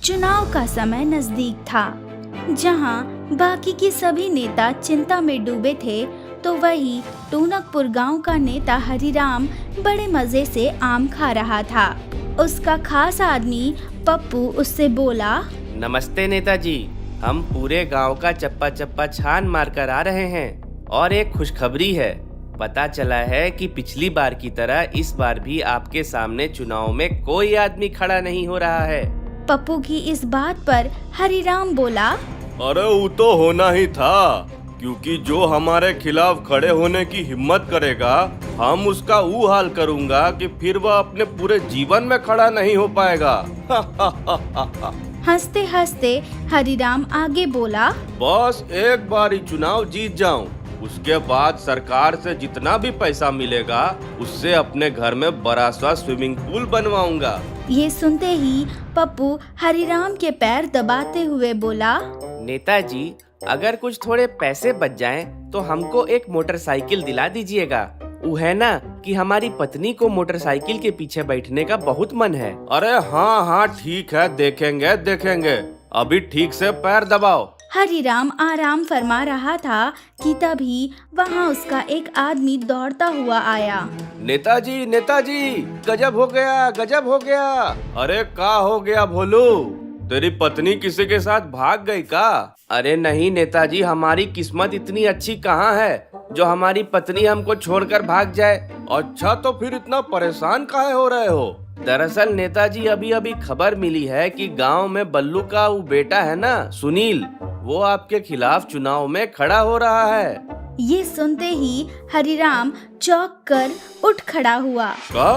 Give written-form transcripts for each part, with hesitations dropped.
चुनाव का समय नजदीक था। जहां बाकी के सभी नेता चिंता में डूबे थे, तो वही टूनकपुर गांव का नेता हरिराम बड़े मजे से आम खा रहा था। उसका खास आदमी पप्पू उससे बोला, नमस्ते नेताजी, हम पूरे गांव का चप्पा चप्पा छान मार कर आ रहे हैं और एक खुशखबरी है। पता चला है कि पिछली बार की तरह इस बार भी आपके सामने चुनाव में कोई आदमी खड़ा नहीं हो रहा है। पप्पू की इस बात पर हरिराम बोला, अरे वो तो होना ही था, क्योंकि जो हमारे खिलाफ खड़े होने की हिम्मत करेगा, हम उसका वो हाल करूंगा कि फिर वह अपने पूरे जीवन में खड़ा नहीं हो पाएगा। हंसते हंसते हरिराम आगे बोला, बस एक बार ही चुनाव जीत जाऊं, उसके बाद सरकार से जितना भी पैसा मिलेगा उससे अपने घर में बड़ा सा स्विमिंग पूल बनवाऊंगा। ये सुनते ही पप्पू हरिराम के पैर दबाते हुए बोला, नेताजी, अगर कुछ थोड़े पैसे बच जाएं तो हमको एक मोटरसाइकिल दिला दीजिएगा। वो है ना कि हमारी पत्नी को मोटरसाइकिल के पीछे बैठने का बहुत मन है। अरे हाँ हाँ ठीक है, देखेंगे देखेंगे, अभी ठीक से पैर दबाओ। हरिराम आराम फरमा रहा था कि तभी वहाँ उसका एक आदमी दौड़ता हुआ आया। नेताजी नेताजी, गजब हो गया, गजब हो गया। अरे का हो गया भोलू, तेरी पत्नी किसी के साथ भाग गई का? अरे नहीं नेताजी, हमारी किस्मत इतनी अच्छी कहाँ है जो हमारी पत्नी हमको छोड़कर भाग जाए। अच्छा तो फिर इतना परेशान काहे हो रहे हो? दरअसल नेताजी, अभी अभी खबर मिली है कि गांव में बल्लू का वो बेटा है ना, सुनील, वो आपके खिलाफ चुनाव में खड़ा हो रहा है। ये सुनते ही हरिराम चौंक कर उठ खड़ा हुआ। का?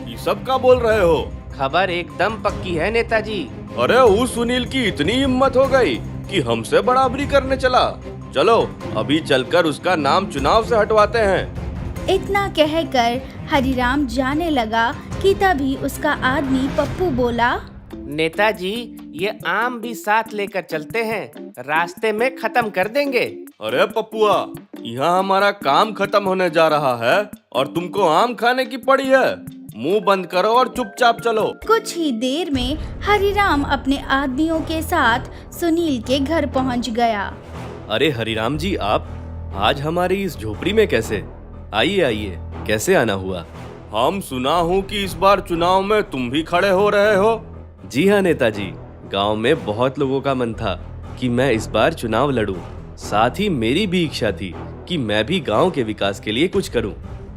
ये सब का बोल रहे हो? खबर एकदम पक्की है नेताजी। अरे उस सुनील की इतनी हिम्मत हो गई कि हमसे बराबरी करने चला। चलो अभी चलकर उसका नाम चुनाव से हटवाते हैं। इतना कहकर हरिराम जाने लगा कि तभी उसका आदमी पप्पू बोला, नेताजी, ये आम भी साथ लेकर चलते हैं, रास्ते में खत्म कर देंगे। अरे पप्पुआ, यहाँ हमारा काम खत्म होने जा रहा है और तुमको आम खाने की पड़ी है। मुंह बंद करो और चुपचाप चलो। कुछ ही देर में हरिराम अपने आदमियों के साथ सुनील के घर पहुंच गया। अरे हरिराम जी, आप आज हमारी इस झोपड़ी में कैसे? आइए आइए, कैसे आना हुआ? हम सुना हूँ कि इस बार चुनाव में तुम भी खड़े हो रहे हो। जी हाँ नेताजी, गांव में बहुत लोगों का मन था कि मैं इस बार चुनाव लड़ूं। साथ ही मेरी भी इच्छा थी कि मैं भी गांव के विकास के लिए कुछ करूं।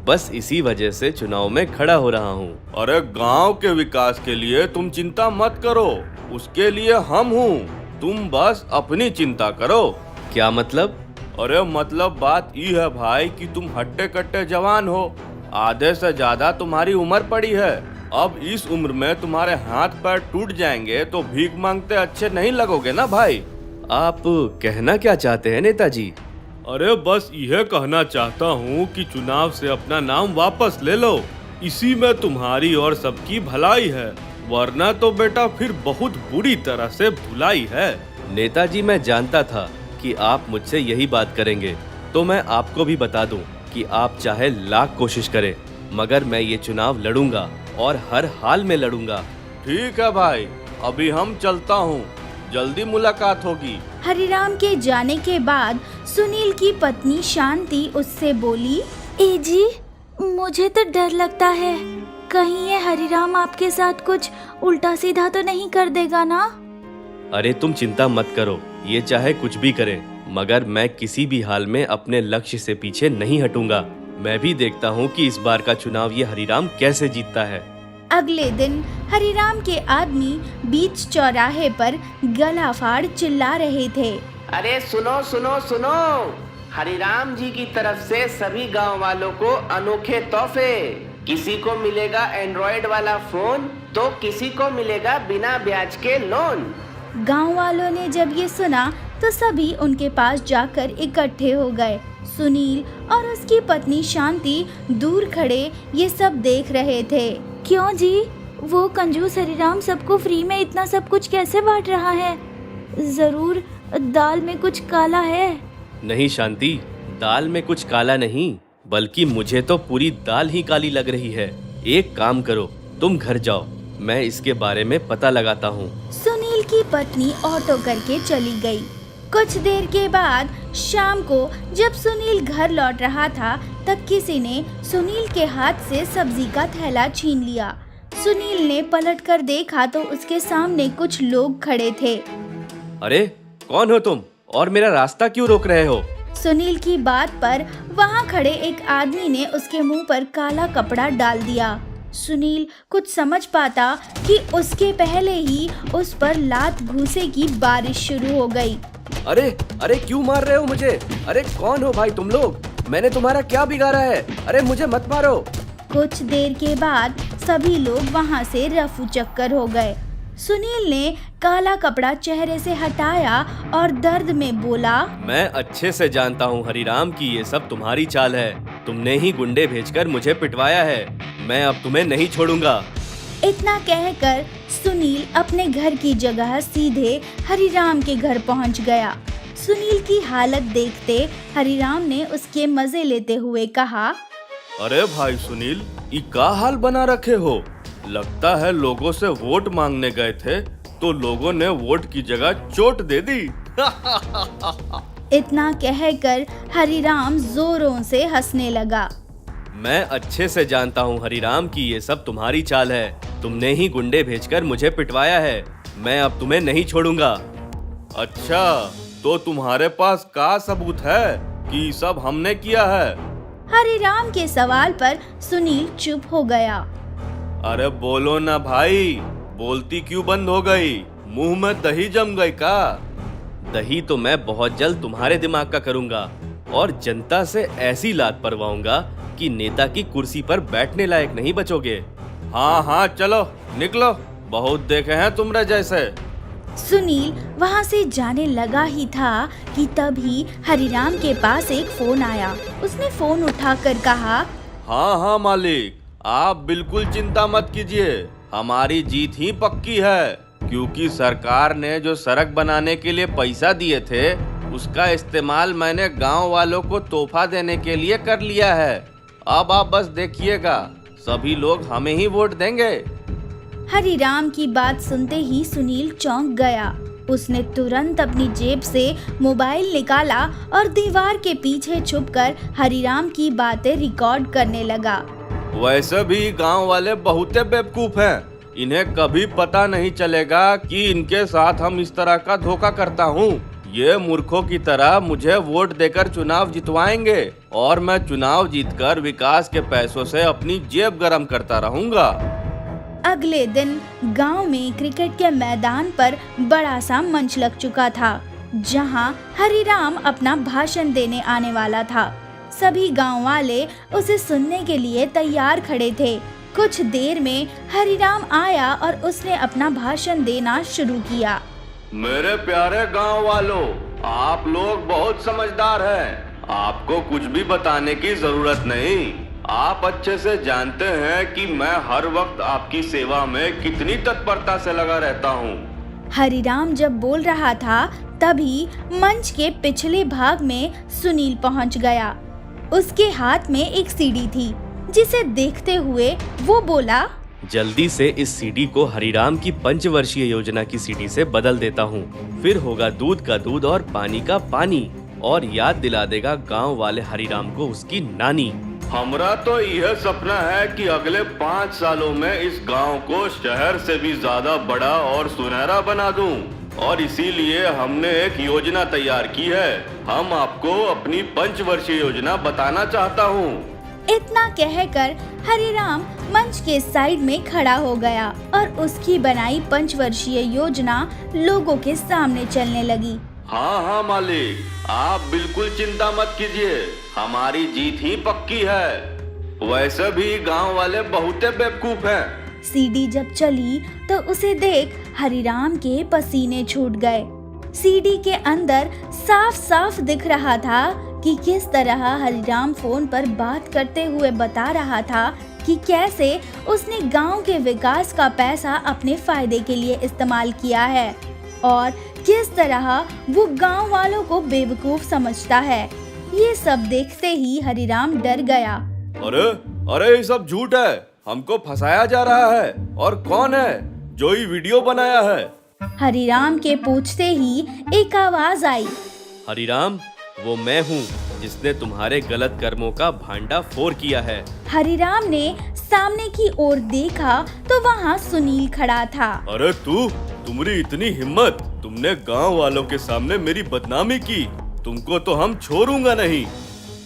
बस इसी वजह से चुनाव में खड़ा हो रहा हूं। अरे गांव के विकास के लिए तुम चिंता मत करो, उसके लिए हम हूँ। तुम बस अपनी चिंता करो। क्या मतलब? अरे मतलब बात ये है भाई कि तुम हट्टे कट्टे जवान हो, आधे से ज्यादा तुम्हारी उम्र पड़ी है। अब इस उम्र में तुम्हारे हाथ पैर टूट जाएंगे तो भीख मांगते अच्छे नहीं लगोगे ना भाई। आप कहना क्या चाहते हैं नेताजी? अरे बस यह कहना चाहता हूँ कि चुनाव से अपना नाम वापस ले लो, इसी में तुम्हारी और सबकी भलाई है, वरना तो बेटा फिर बहुत बुरी तरह से भुलाई है। नेताजी, मैं जानता था कि आप मुझसे यही बात करेंगे, तो मैं आपको भी बता दूं कि आप चाहे लाख कोशिश करें, मगर मैं ये चुनाव लड़ूंगा और हर हाल में लड़ूंगा। ठीक है भाई, अभी हम चलता हूँ, जल्दी मुलाकात होगी। हरिराम के जाने के बाद सुनील की पत्नी शांति उससे बोली, ए जी, मुझे तो डर लगता है, कहीं ये हरिराम आपके साथ कुछ उल्टा सीधा तो नहीं कर देगा ना? अरे तुम चिंता मत करो, ये चाहे कुछ भी करे, मगर मैं किसी भी हाल में अपने लक्ष्य से पीछे नहीं हटूंगा। मैं भी देखता हूँ कि इस बार का चुनाव ये हरिराम कैसे जीतता है। अगले दिन हरिराम के आदमी बीच चौराहे पर गला फाड़ चिल्ला रहे थे, अरे सुनो सुनो सुनो, हरिराम जी की तरफ से सभी गांव वालों को अनोखे तोहफे। किसी को मिलेगा एंड्रॉइड वाला फोन तो किसी को मिलेगा बिना ब्याज के लोन। गांव वालों ने जब ये सुना तो सभी उनके पास जाकर इकट्ठे हो गए। सुनील और उसकी पत्नी शांति दूर खड़े ये सब देख रहे थे। क्यों जी, वो कंजूस हरिराम सबको फ्री में इतना सब कुछ कैसे बांट रहा है? जरूर दाल में कुछ काला है। नहीं शांति, दाल में कुछ काला नहीं, बल्कि मुझे तो पूरी दाल ही काली लग रही है। एक काम करो, तुम घर जाओ, मैं इसके बारे में पता लगाता हूँ। सुनील सुनील की पत्नी ऑटो करके चली गई। कुछ देर के बाद शाम को जब सुनील घर लौट रहा था तब किसी ने सुनील के हाथ से सब्जी का थैला छीन लिया। सुनील ने पलटकर देखा तो उसके सामने कुछ लोग खड़े थे। अरे कौन हो तुम और मेरा रास्ता क्यों रोक रहे हो? सुनील की बात पर वहाँ खड़े एक आदमी ने उसके मुंह पर काला कपड़ा डाल दिया। सुनील कुछ समझ पाता कि उसके पहले ही उस पर लात घूंसे की बारिश शुरू हो गई। अरे अरे क्यों मार रहे हो मुझे? अरे कौन हो भाई तुम लोग? मैंने तुम्हारा क्या बिगाड़ा है? अरे मुझे मत मारो। कुछ देर के बाद सभी लोग वहाँ से रफू चक्कर हो गए। सुनील ने काला कपड़ा चेहरे से हटाया और दर्द में बोला, मैं अच्छे से जानता हूँ हरिराम की ये सब तुम्हारी चाल है। तुमने ही गुंडे भेजकर मुझे पिटवाया है। मैं अब तुम्हें नहीं छोड़ूंगा। इतना कहकर सुनील अपने घर की जगह सीधे हरिराम के घर पहुंच गया। सुनील की हालत देखते हरिराम ने उसके मजे लेते हुए कहा, अरे भाई सुनील, ये का हाल बना रखे हो? लगता है लोगों से वोट मांगने गए थे तो लोगों ने वोट की जगह चोट दे दी। इतना कहकर हरिराम जोरों से हंसने लगा। मैं अच्छे से जानता हूँ हरिराम की ये सब तुम्हारी चाल है। तुमने ही गुंडे भेजकर मुझे पिटवाया है। मैं अब तुम्हें नहीं छोड़ूंगा। अच्छा, तो तुम्हारे पास का सबूत है कि सब हमने किया है? हरिराम के सवाल पर सुनील चुप हो गया। अरे बोलो ना भाई, बोलती क्यों बंद हो गई? मुंह में दही जम गई का? दही तो मैं बहुत जल्द तुम्हारे दिमाग का करूंगा और जनता से ऐसी लात परवाऊंगा कि नेता की कुर्सी पर बैठने लायक नहीं बचोगे। हाँ हाँ चलो निकलो, बहुत देखे हैं तुमरे जैसे। सुनील वहाँ से जाने लगा ही था कि तभी हरिराम के पास एक फोन आया। उसने फोन उठाकर कहा, हाँ हाँ मालिक, आप बिल्कुल चिंता मत कीजिए, हमारी जीत ही पक्की है। क्योंकि सरकार ने जो सड़क बनाने के लिए पैसा दिए थे उसका इस्तेमाल मैंने गांव वालों को तोहफा देने के लिए कर लिया है। अब आप बस देखिएगा, सभी लोग हमें ही वोट देंगे। हरिराम की बात सुनते ही सुनील चौंक गया। उसने तुरंत अपनी जेब से मोबाइल निकाला और दीवार के पीछे छुपकर हरिराम की बातें रिकॉर्ड करने लगा। वैसे भी गांव वाले बहुते बेवकूफ हैं। इन्हें कभी पता नहीं चलेगा कि इनके साथ हम इस तरह का धोखा करता हूँ। ये मूर्खों की तरह मुझे वोट देकर चुनाव जितवाएंगे और मैं चुनाव जीतकर विकास के पैसों से अपनी जेब गरम करता रहूंगा। अगले दिन गांव में क्रिकेट के मैदान पर बड़ा सा मंच लग चुका था, जहां हरिराम अपना भाषण देने आने वाला था। सभी गांव वाले उसे सुनने के लिए तैयार खड़े थे। कुछ देर में हरिराम आया और उसने अपना भाषण देना शुरू किया। मेरे प्यारे गांव वालों, आप लोग बहुत समझदार हैं। आपको कुछ भी बताने की जरूरत नहीं। आप अच्छे से जानते हैं कि मैं हर वक्त आपकी सेवा में कितनी तत्परता से लगा रहता हूँ। हरिराम जब बोल रहा था तभी मंच के पिछले भाग में सुनील पहुंच गया। उसके हाथ में एक सीडी थी, जिसे देखते हुए वो बोला, जल्दी से इस सीडी को हरिराम की पंचवर्षीय योजना की सीडी से बदल देता हूँ। फिर होगा दूध का दूध और पानी का पानी, और याद दिला देगा गांव वाले हरिराम को उसकी नानी। हमरा तो यह सपना है कि अगले 5 सालों में इस गांव को शहर से भी ज्यादा बड़ा और सुनहरा बना दूं, और इसीलिए हमने एक योजना तैयार की है। हम आपको अपनी पंचवर्षीय योजना बताना चाहता हूँ। इतना कहकर हरिराम मंच के साइड में खड़ा हो गया और उसकी बनाई पंचवर्षीय योजना लोगों के सामने चलने लगी। हाँ हाँ मालिक, आप बिल्कुल चिंता मत कीजिए, हमारी जीत ही पक्की है। वैसे भी गांव वाले बहुते बेवकूफ हैं। सीडी जब चली तो उसे देख हरिराम के पसीने छूट गए। सीडी के अंदर साफ साफ दिख रहा था कि किस तरह हरिराम फोन पर बात करते हुए बता रहा था कि कैसे उसने गांव के विकास का पैसा अपने फायदे के लिए इस्तेमाल किया है और किस तरह वो गांव वालों को बेवकूफ समझता है। ये सब देखते ही हरिराम डर गया। अरे अरे, ये सब झूठ है, हमको फंसाया जा रहा है। और कौन है जो ये वीडियो बनाया है? हरिराम के पूछते ही एक आवाज आई। हरिराम, वो मैं हूँ जिसने तुम्हारे गलत कर्मों का भांडाफोड़ किया है। हरिराम ने सामने की ओर देखा तो वहाँ सुनील खड़ा था। अरे तुम्हारी इतनी हिम्मत, तुमने गांव वालों के सामने मेरी बदनामी की, तुमको तो हम छोड़ूंगा नहीं।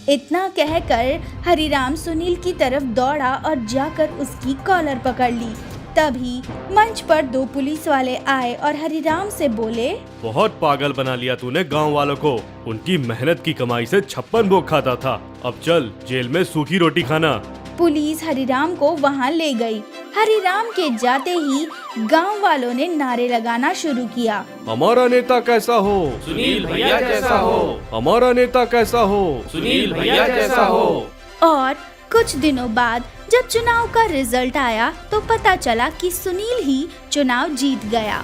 इतना कहकर हरिराम सुनील की तरफ दौड़ा और जाकर उसकी कॉलर पकड़ ली। तभी मंच पर 2 पुलिस वाले आए और हरिराम से बोले, बहुत पागल बना लिया तूने गांव वालों को। उनकी मेहनत की कमाई से 56 भोग खाता था, अब चल जेल में सूखी रोटी खाना। पुलिस हरिराम को वहां ले गई। हरिराम के जाते ही गांव वालों ने नारे लगाना शुरू किया। हमारा नेता कैसा हो, सुनील भैया जैसा हो, हमारा नेता कैसा हो, सुनील भैया जैसा हो। और कुछ दिनों बाद जब चुनाव का रिजल्ट आया तो पता चला कि सुनील ही चुनाव जीत गया।